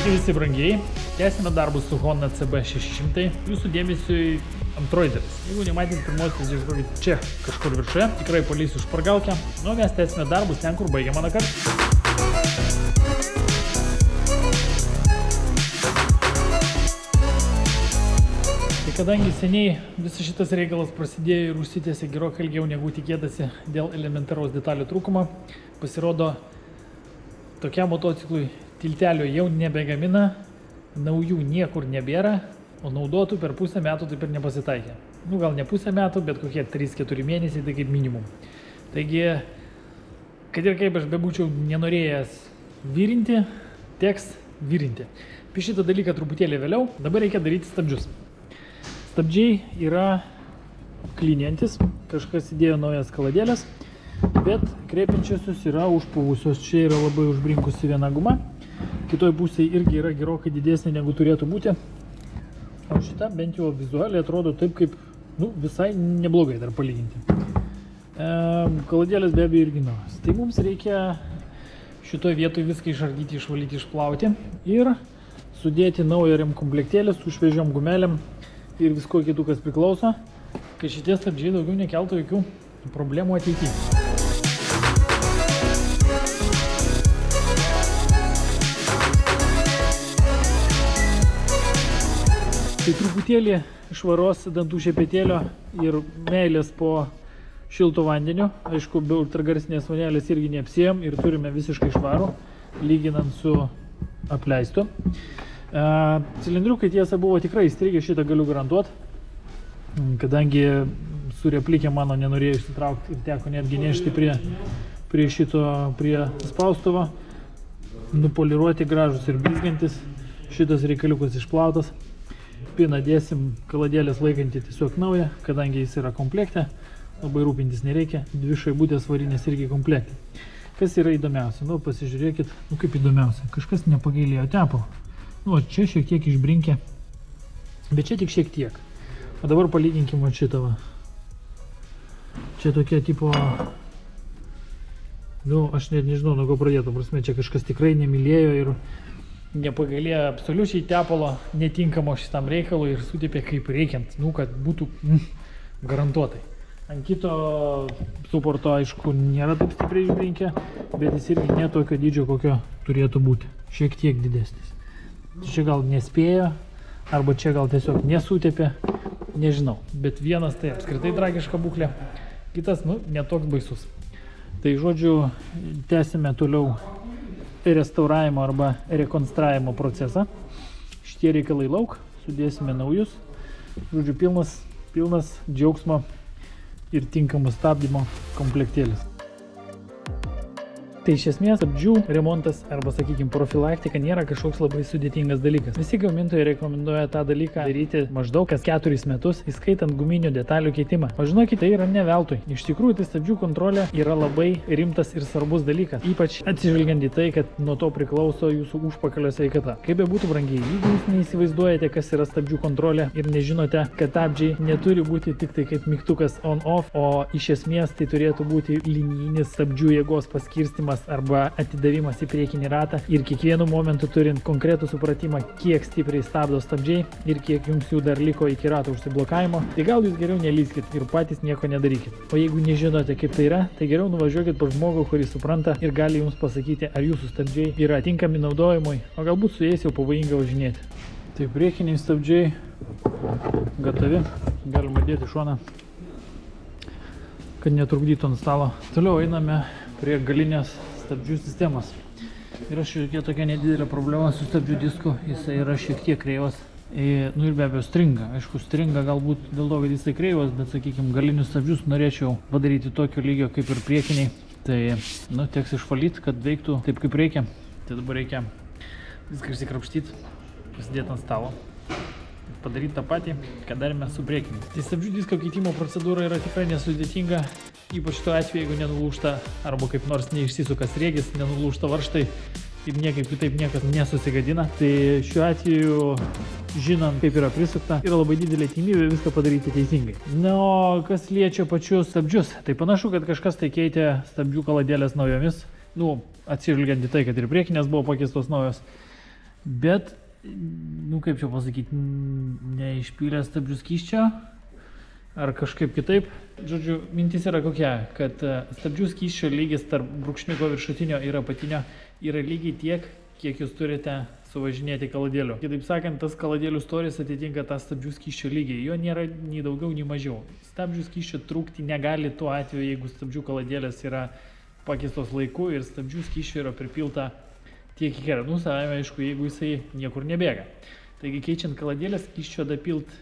Sveiki visi brangiai, tęsime darbus su Honda CB600, jūsų dėmesiui Androideris. Jeigu nematėt pirmosios, žiūrėkit čia kažkur viršuje, tikrai paleisiu špargalkę, nu mes tęsime darbus ten, kur baigia mano kartą. Tai kadangi seniai visas šitas reikalas prasidėjo ir užsitęsė gerokai ilgiau negu tikėtasi dėl elementaraus detalių trūkumo, pasirodo tokiam motociklui tiltelio jau nebegamina, naujų niekur nebėra, o naudotų per pusę metų taip ir nepasitaikė. Nu gal ne pusę metų, bet kokie 3-4 mėnesiai, tai kaip minimum. Taigi, kad ir kaip aš bebūčiau nenorėjęs virinti, teks virinti. Apie šitą dalyką truputėlį vėliau, dabar reikia daryti stabdžius. Stabdžiai yra klinėjantis, kažkas įdėjo naujas kaladėlės, bet kreipiančiosios yra užpuvusios. Čia yra labai užbrinkusi viena guma, kitoj pusėje irgi yra gerokai didesnė negu turėtų būti. O šita bent jau vizualiai atrodo taip kaip, nu, visai neblogai dar palyginti. Kaladėlės be abejo irgi naujas. Tai mums reikia šitoj vietoj viską išardyti, išvalyti, išplauti ir sudėti naują rem komplektėlį su šviežiom gumelėm ir visko kitų, kas priklauso, kad šitie stabdžiai daugiau nekeltų jokių problemų ateityje. Tai truputėlį švaros dantų šepetėlio ir meilės po šilto vandeniu. Aišku, be ultragarsinės vonelės irgi neapsėjom ir turime visiškai švarų, lyginant su apleistu. Cilindriukai tiesa buvo tikrai įstrigę, šitą galiu garantuoti, kadangi su replikė mano nenorėjo išsitraukti ir teko netgi nešti prie spaustuvo, nupoliruoti, gražus ir blizgantis. Šitas reikaliukas išplautas. Piną dėsim, kaladėlės laikantį tiesiog naują, kadangi jis yra komplekte, labai rūpintis nereikia, 2 šaibutės varinės irgi komplekte. Kas yra įdomiausia? Nu, pasižiūrėkit, nu kaip įdomiausia, kažkas nepagailėjo tepalo. Nu, čia šiek tiek išbrinkė, bet čia tik šiek tiek. O dabar palyginkim šitą va. Čia tokia tipo, nu, aš net nežinau, nuo ko pradėtų, prasme, čia kažkas tikrai nemylėjo ir nepagailėjo absoliučiai tepalo netinkamo šitam reikalui ir sutepė kaip reikiant, nu, kad būtų garantuotai. Ant kito suporto, aišku, nėra taip stipriai išbrinkę, bet jis irgi netokio dydžio, kokio turėtų būti. Šiek tiek didesnis. Čia gal nespėjo, arba čia gal tiesiog nesutepė, nežinau. Bet vienas tai apskritai tragiška būklė, kitas, nu, netoks baisus. Tai, žodžiu, tęsime toliau restauravimo arba rekonstravimo procesą. Šitie reikalai lauk, sudėsime naujus. Žodžiu, pilnas džiaugsmo ir tinkamų stabdymo komplektėlis. Tai iš esmės stabdžių remontas arba, sakykime, profilaktika nėra kažkoks labai sudėtingas dalykas. Visi gamintojai rekomenduoja tą dalyką daryti maždaug kas 4 metus, įskaitant guminių detalių keitimą. O žinokit, tai yra ne veltui. Iš tikrųjų, tai stabdžių kontrolė yra labai rimtas ir svarbus dalykas. Ypač atsižvelgiant į tai, kad nuo to priklauso jūsų užpakalio sveikata. Kaip bebūtų brangiai, jeigu jūs neįsivaizduojate, kas yra stabdžių kontrolė ir nežinote, kad stabdžiai neturi būti tik tai kaip mygtukas on-off, o iš esmės tai turėtų būti linijinis stabdžių jėgos paskirstimas arba atidavimas į priekinį ratą ir kiekvienu momentu turint konkretų supratimą, kiek stipriai stabdo stabdžiai ir kiek jums jų dar liko iki rato užsiblokavimo, tai gal jūs geriau nelyskit ir patys nieko nedarykit. O jeigu nežinote, kaip tai yra, tai geriau nuvažiuokit pas žmogų, kuris supranta ir gali jums pasakyti, ar jūsų stabdžiai yra tinkami naudojimui, o galbūt su jais jau pavojinga važinėti. Tai priekiniai stabdžiai gatavi, galima dėti šoną, kad netrukdytų ant stalo. Toliau einame prie galinės stabdžių sistemos. Yra šiokia tokia nedidelė problema su stabdžių disku, jisai yra šiek tiek kreivas. Nu ir be abejo stringa. Aišku, stringa galbūt dėl to, kad jisai kreivas, bet, sakykime, galinius stabdžius norėčiau padaryti tokio lygio kaip ir priekiniai. Tai, nu, teks išvalyti, kad veiktų taip kaip reikia. Tai dabar reikia viską išsikrapštyti, pasidėti ant stalo. Padaryti tą patį, ką darėme su priekiniu. Tai stabdžių disko keitimo procedūra yra tikrai nesudėtinga, ypač tuo atveju, jeigu nenulūžta arba kaip nors neišsisuka sriegis, nenulūžta varžtai ir niekaip kitaip niekas nesusigadina. Tai šiuo atveju, žinant, kaip yra prisukta, yra labai didelė tikimybė viską padaryti teisingai. Na, o kas liečia pačius stabdžius, tai panašu, kad kažkas tai keitė stabdžių kaladėlės naujomis. Nu, atsižvelgiant į tai, kad ir priekinės buvo pakeistos naujos. bet, nu kaip čia pasakyti, neišpylė stabdžių skysčio ar kažkaip kitaip. Žodžiu, mintis yra kokia, kad stabdžių skysčio lygis tarp brūkšniuko viršutinio ir apatinio yra lygiai tiek, kiek jūs turite suvažinėti kaladėliu. Kitaip sakant, tas kaladėlių storis atitinka tą stabdžių skysčio lygį. Jo nėra nei daugiau, nei mažiau. Stabdžių skysčio trūkti negali tuo atveju, jeigu stabdžių kaladėlės yra pakeistos laiku ir stabdžių skysčio yra pripilta tiek kiek yra. Nu, savame, aišku, jeigu jisai niekur nebėga. Taigi, keičiant kaladėlės, skysčio dapilt,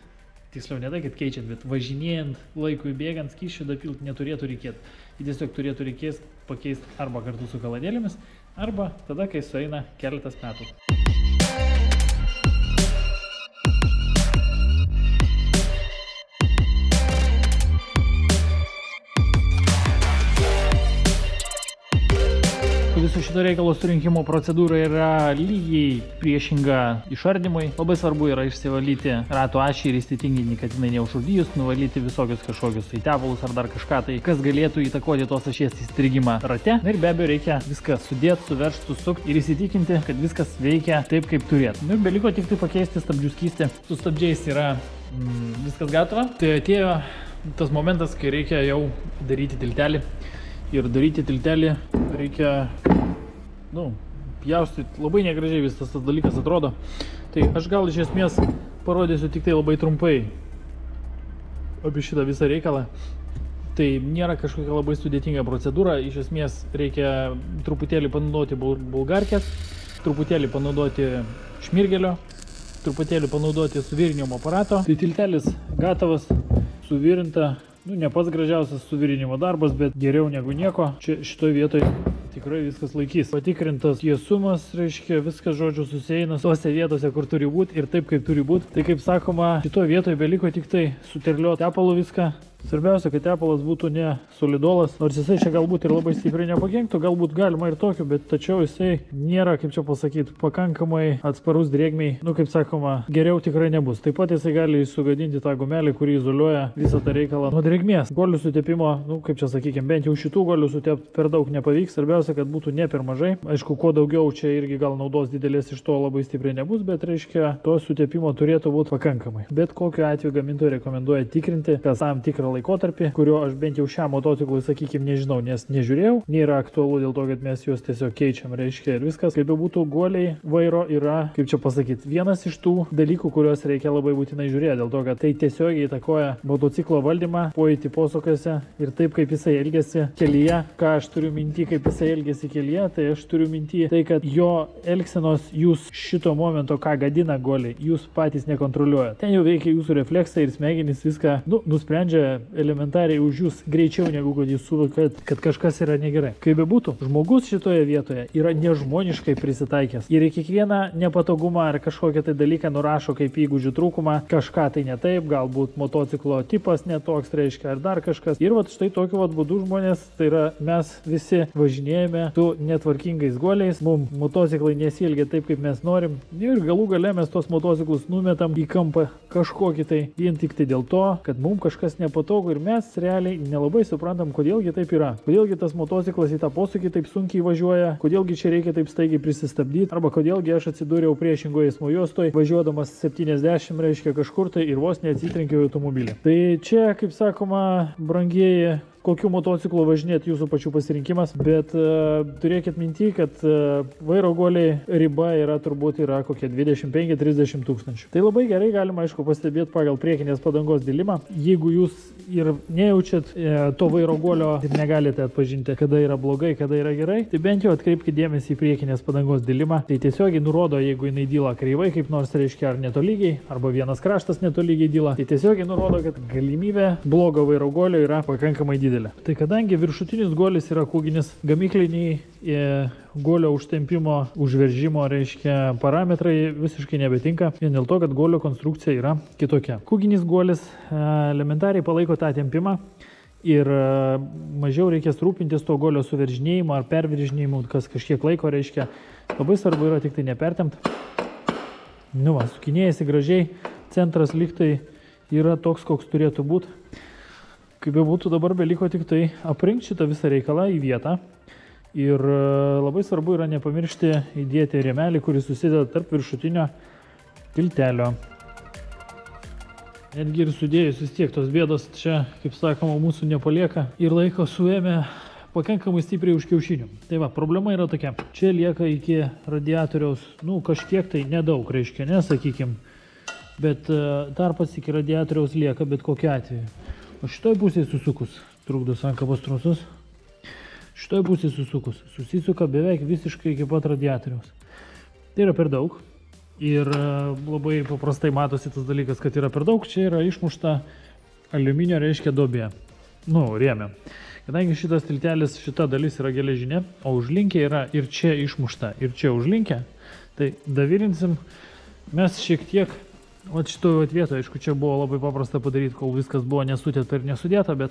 tiksliau ne tai, kad keičiant, bet važinėjant laikui bėgant, skysčio dapilt neturėtų reikėti. Jį tiesiog turėtų reikės pakeisti arba kartu su kaladėlėmis, arba tada, kai sueina keletas metų. Viso šito reikalo surinkimo procedūra yra lygiai priešinga išardymui. Labai svarbu yra išsivalyti ratų ašį ir įstitinginį, kad jinai neužrūdijus, nuvalyti visokius kažkokius tai tepalus ar dar kažką tai, kas galėtų įtakoti tos ašies įstrigimą rate. Ir be abejo reikia viską sudėti, suveržti, susukti ir įsitikinti, kad viskas veikia taip, kaip turėtų. Ir beliko tik tai pakeisti stabdžių skystį. Su stabdžiais yra viskas gatava. Tai atėjo tas momentas, kai reikia jau daryti tiltelį. Ir daryti tiltelį reikia, pjaustyti labai negražiai vis tas dalykas atrodo. Tai aš gal iš esmės parodysiu tik tai labai trumpai apie šitą visą reikalą. Tai nėra kažkokia labai sudėtinga procedūra. Iš esmės reikia truputėlį panaudoti bulgarkės, truputėlį panaudoti šmirgelio, truputėlį panaudoti suvirinimo aparato. Tai tiltelis gatavas, suvirinta. Ne pats gražiausias suvirinimo darbas, bet geriau negu nieko. Čia šitoje vietoje tikrai viskas laikys. Patikrintas tiesumas, reiškia viskas žodžiu susieina tose vietose, kur turi būti ir taip, kaip turi būti. Tai kaip sakoma, šitoje vietoje beliko tik tai suterliuoti tepalu viską. Svarbiausia, kad tepalas būtų ne solidolas, nors jisai čia galbūt ir labai stipriai nepakenktų, galbūt galima ir tokiu, bet tačiau jisai nėra, kaip čia pasakyti, pakankamai atsparus drėgmei. Kaip sakoma, geriau tikrai nebus. Taip pat jisai gali sugadinti tą gumelį, kurį izoliuoja visą tą reikalą nuo drėgmės. Golių sutepimo, kaip čia sakykime, bent jau šitų golių sutepti per daug nepavyks. Svarbiausia, kad būtų ne per mažai. Aišku, kuo daugiau čia irgi gal naudos didelės iš to labai stipriai nebus, bet reiškia, to sutepimo turėtų būti pakankamai. Bet kokiu atveju gamintojai rekomenduoja tikrinti kas tam tikrą laikotarpį, kurio aš bent jau šiam motociklui, sakykime, nežinau, nes nežiūrėjau. Nėra aktualu dėl to, kad mes juos tiesiog keičiam, reiškia, ir viskas. Kaip jau būtų, guoliai vairo yra, kaip čia pasakyti, vienas iš tų dalykų, kuriuos reikia labai būtinai žiūrėti, dėl to, kad tai tiesiogiai įtakoja motociklo valdymą, pojūtį posūkiuose ir taip, kaip jisai elgiasi kelyje. Ką aš turiu minty, kaip jisai elgiasi kelyje, tai aš turiu minty tai, kad jo elgsenos jūs šito momento, ką gadina guoliai, jūs patys nekontroliuojate. Ten jau veikia jūsų refleksai ir smegenys viską, nusprendžia elementariai už jūs greičiau, negu kad jūs suvokiat, kad kažkas yra negerai. Kaip bebūtų, žmogus šitoje vietoje yra nežmoniškai prisitaikęs. Ir į kiekvieną nepatogumą ar kažkokią tai dalyką nurašo kaip įgūdžių trūkumą, kažką tai ne taip, galbūt motociklo tipas netoks, reiškia, ar dar kažkas. Ir štai tokiu būdu žmonės, tai yra mes visi važinėjame su netvarkingais guoliais, mums motociklai nesielgia taip, kaip mes norim. Ir galų gale mes tos motociklus numetam į kampą kažkokį tai vien tik tai dėl to, kad mums kažkas nepatogu ir mes realiai nelabai suprantam, kodėlgi taip yra. Kodėlgi tas motociklas į tą posūkį taip sunkiai važiuoja, kodėlgi čia reikia taip staigiai prisistabdyti, arba kodėlgi aš atsidūriau priešingoje eismo juostoje, važiuodamas 70, reiškia kažkur tai ir vos neatsitrenkiau į automobilį. Tai čia, kaip sakoma, brangieji, kokiu motociklu važinėti jūsų pačių pasirinkimas, bet turėkit minty, kad vairo guoliai riba yra turbūt kokie 25-30 tūkstančių. Tai labai gerai galima, aišku, pastebėti pagal priekinės padangos dilimą. Jeigu jūs ir nejaučiat to vairo guolio ir negalite atpažinti, kada yra blogai, kada yra gerai, tai bent jau atkreipkite dėmesį į priekinės padangos dilimą. Tai tiesiogiai nurodo, jeigu jinai dyla kreivai, kaip nors reiškia, ar netolygiai, arba vienas kraštas netolygiai dyla, tai tiesiogiai nurodo, kad galimybė blogo vairo guolio yra pakankamai didelė. Tai kadangi viršutinis guolis yra kūginis, gamykliniai guolio užtempimo, užveržimo, reiškia, parametrai visiškai nebetinka, vien dėl to, kad guolio konstrukcija yra kitokia. Kūginis guolis elementariai palaiko tą tempimą ir mažiau reikės rūpintis to guolio suveržinėjimu ar perveržinėjimu, kas kažkiek laiko reiškia. Labai svarbu yra tik tai nepertempt. Sukinėjasi gražiai, centras lygtai yra toks, koks turėtų būti. Kaip jau būtų, dabar beliko tik tai aprinkti šitą visą reikalą į vietą Ir labai svarbu yra nepamiršti įdėti rėmelį, kuris susideda tarp viršutinio tiltelio. Netgi ir sudėjus vis tiek tos bėdos čia, kaip sakoma, mūsų nepalieka ir laiko suėmė pakankamai stipriai už kiaušinių. Tai va, problema yra tokia. Čia lieka iki radiatoriaus, kažkiek tai nedaug, reiškia, nesakykim. Bet tarpas iki radiatoriaus lieka bet kokiu atveju. O šitoj pusėje susukus, trukdo sankabos trusus, šitoj pusėje susukus, susisuka beveik visiškai iki pat radiatoriaus. Tai yra per daug. Ir labai paprastai matosi tas dalykas, kad yra per daug. Čia yra išmušta aliuminio, reiškia, duobė. Rėmė. Kadangi šitas tiltelis, šita dalis yra geležinė, o užlinkė yra ir čia išmušta, ir čia užlinkė, tai davirinsim mes šiek tiek, šitoje vietoje, aišku, čia buvo labai paprasta padaryti, kol viskas buvo nesudėta ir nesudėta, bet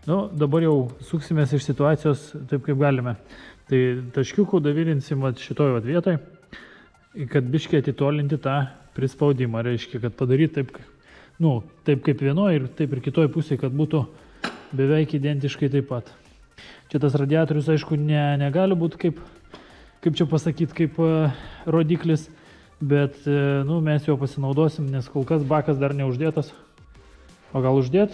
dabar jau suksimės iš situacijos taip, kaip galime. Tai taškiukų davirinsim šitoje vietoje, kad biškiai atitolinti tą prispaudimą, reiškia, kad padaryti taip, taip kaip vienoje ir taip ir kitoje pusėje, kad būtų beveik identiškai taip pat. Čia tas radiatorius, aišku, negali būti kaip čia pasakyti, kaip rodiklis, bet mes jo pasinaudosim, nes kol kas bakas dar neuždėtas. O gal uždėt?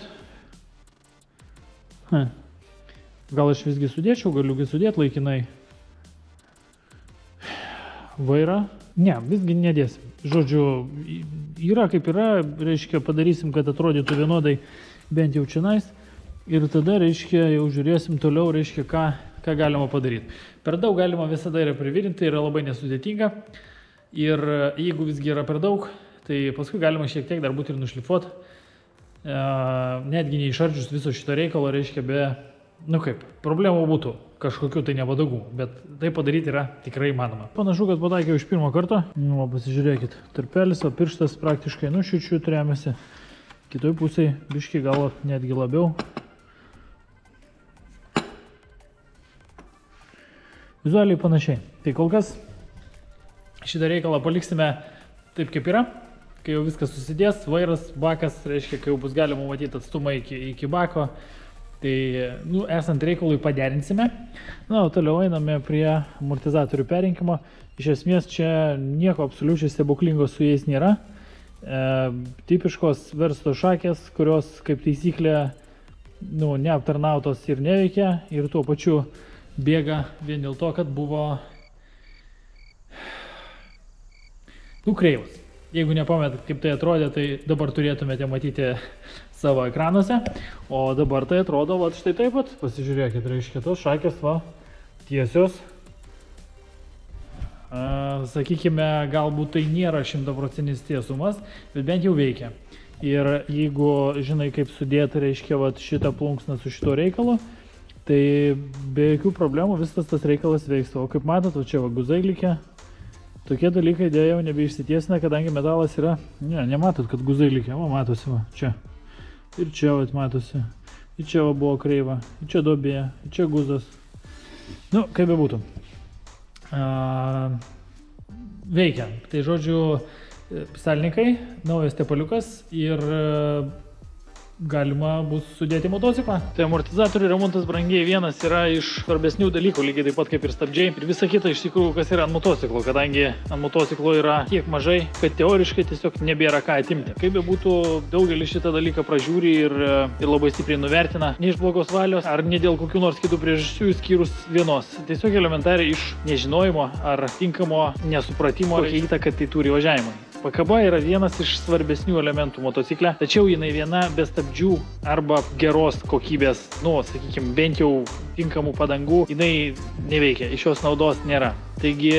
Gal aš visgi sudėčiau, galiugi sudėti laikinai vairą. Ne, visgi nedėsim. Žodžiu, yra kaip yra, reiškia, padarysim, kad atrodytų vienodai bent jau čionais. Ir tada, reiškia, jau žiūrėsim toliau, reiškia, ką galima padaryti. Per daug galima visada yra privirinti, tai yra labai nesudėtinga. Ir jeigu visgi yra per daug, tai paskui galima šiek tiek dar būti ir nušlifuoti. Netgi neišardžius viso šito reikalo, reiškia, problemų būtų kažkokių tai nepatogumų, bet tai padaryti yra tikrai įmanoma. Panašu, kad pataikiau iš pirmo karto. Pasižiūrėkit, tarpelis, o pirštas praktiškai šiučiut remiasi. Kitoj pusėje biškiai gal netgi labiau. Vizualiai panašiai. Tai kol kas šitą reikalą paliksime taip, kaip yra. Kai jau viskas susidės, vairas, bakas, reiškia, kai jau bus galima matyti atstumą iki bako, tai, esant reikalui paderinsime. O toliau einame prie amortizatorių perrinkimo. Iš esmės čia nieko absoliučiai stebuklingo su jais nėra. Tipiškos versto šakės, kurios kaip taisyklė neaptarnautos ir neveikia ir tuo pačiu bėga vien dėl to, kad buvo kreivas. Jeigu nepamet, kaip tai atrodė, tai dabar turėtumėte matyti savo ekranuose, o dabar tai atrodo štai taip pat. Pasižiūrėkit, reiškia, tos šakės tiesios. Sakykime, galbūt tai nėra 100% tiesumas, bet bent jau veikia. Ir jeigu žinai, kaip sudėti, reiškia, šitą plunksną su šito reikalu, tai be jokių problemų visas tas reikalas veiks. O kaip matot, čia guzai likę. Tokie dalykai dėja jau nebeišsitiesina, kadangi metalas yra, nematot, kad guzai likę, matosi, čia. Ir čia matosi. Ir čia buvo kreiva, ir čia duobė, ir čia guzas. Kaip bebūtų. Veikia. Tai žodžiu, salnikai, naujas tepaliukas ir galima bus sudėti motociklą. Tai amortizatorių remontas, brangiai, vienas yra iš svarbesnių dalykų, lygiai taip pat kaip ir stabdžiai. Ir visa kita iš tikrųjų, kas yra ant motociklo, kadangi ant motociklo yra tiek mažai, kad teoriškai tiesiog nebėra ką atimti. Kaip bebūtų, daugelis šitą dalyką pražiūri ir labai stipriai nuvertina. Ne iš blogos valios, ar ne dėl kokių nors kitų priežasčių, išskyrus vienos. Tiesiog elementariai iš nežinojimo ar tinkamo nesupratimo, kokią įtaką tai turi važiavimui. Pakaba yra vienas iš svarbesnių elementų motocikle, tačiau jinai viena be stabdžių arba geros kokybės, sakykime, bent jau tinkamų padangų, jinai neveikia, iš jos naudos nėra. Taigi,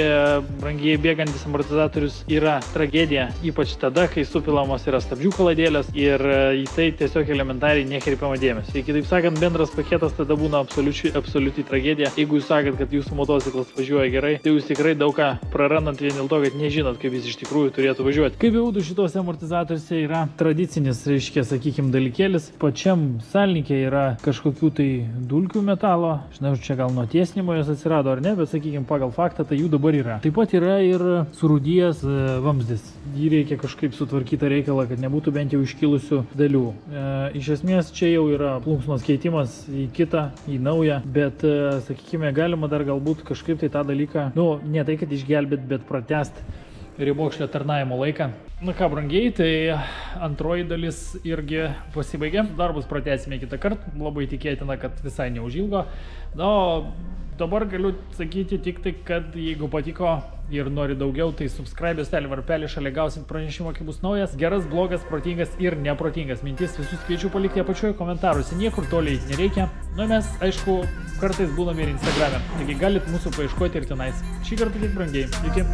brangiai, bėgantis amortizatorius yra tragedija, ypač tada, kai supilamos yra stabdžių kaladėlės ir į tai tiesiog elementariai nekreipiama dėmesio. Tai kitaip sakant, bendras paketas tada būna absoliuti tragedija. Jeigu jūs sakot, kad jūsų motociklas važiuoja gerai, tai jūs tikrai daug ką prarandant vien dėl to, kad nežinot, kaip jis iš tikrųjų turėtų važiuoti. Kaip jau šitose amortizatoriuose yra tradicinis, reiškia, sakykime, dalykėlis. Pačiam salnikė yra kažkokių tai dulkių metalo. Žinau, čia gal nuo tiesnimo jos atsirado ar ne, bet sakykime, pagal faktą tai jų dabar yra. Taip pat yra ir surūdijęs vamzdis. Jį reikia kažkaip sutvarkyti reikalą, kad nebūtų bent jau iškilusių dalių. Iš esmės čia jau yra plunksnos keitimas į kitą, į naują, bet, sakykime, galima dar galbūt kažkaip tai tą dalyką, ne tai, kad išgelbėt, bet pratęsti riebokšlio tarnavimo laiką. Na ką, brangiai, tai antroji dalis irgi pasibaigė. Darbus pratęsime kitą kartą. Labai tikėtina, kad visai neužilgo. Na, dabar galiu sakyti tik tai, kad jeigu patiko ir nori daugiau, tai subscribe stelį varpelį, šalia gausit pranešimą, kai bus naujas. Geras, blogas, protingas ir neprotingas mintis. Visus kviečiu palikti apačioje komentaruose. Niekur toliai nereikia. Na, mes, aišku, kartais būname ir Instagram'e. Taigi galit mūsų paieškoti ir tenais. Šį kartą tik, brangiai. Iki.